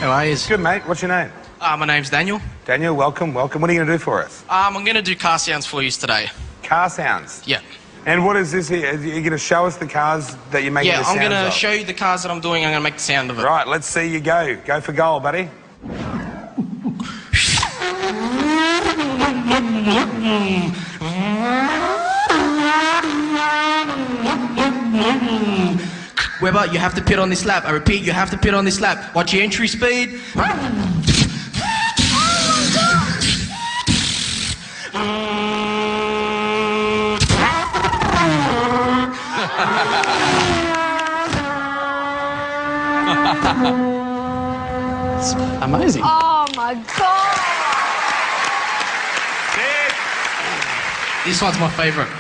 How are you? Good, mate. What's your name? My name's Daniel. Daniel, welcome, welcome. What are you going to do for us? I'm going to do car sounds for you today. Car sounds? Yeah. And what is this here? Are you going to show us the cars that you're making the sounds I'm going to of? show you the cars that I'm doing. I'm going to make the sound of it. Right, let's see you go. Go for goal, buddy. Webber, you have to pit on this lap. I repeat, you have to pit on this lap. Watch your entry speed. It's amazing. Oh my God! This one's my favourite.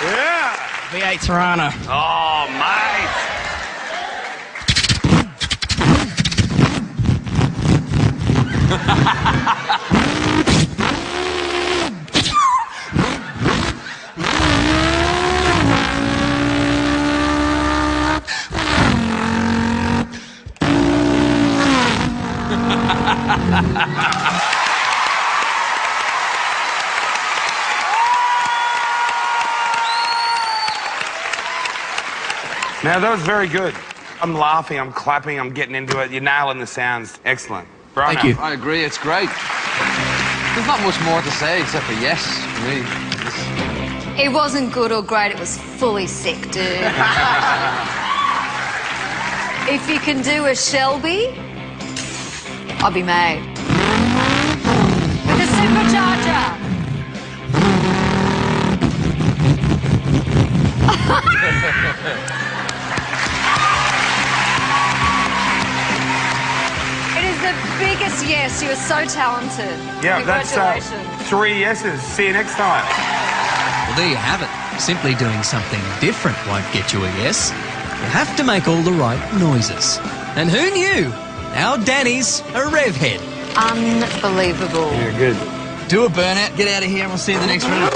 Yeah. V8 Tirana. Oh, mate. Now, that was very good. I'm laughing, I'm clapping, I'm getting into it. You're nailing the sounds. Excellent. Right. Thank you. I agree, it's great. There's not much more to say except for yes, me. It wasn't good or great, it was fully sick, dude. If you can do a Shelby, I'll be made. With a supercharger. It is the biggest yes. You are so talented. Yeah, that's Congratulations. 3 yeses. See you next time. Well, there you have it. Simply doing something different won't get you a yes. You have to make all the right noises. And who knew? Now Danny's a rev head. Unbelievable. Yeah, good. Do a burnout, get out of here, and we'll see you in the next round.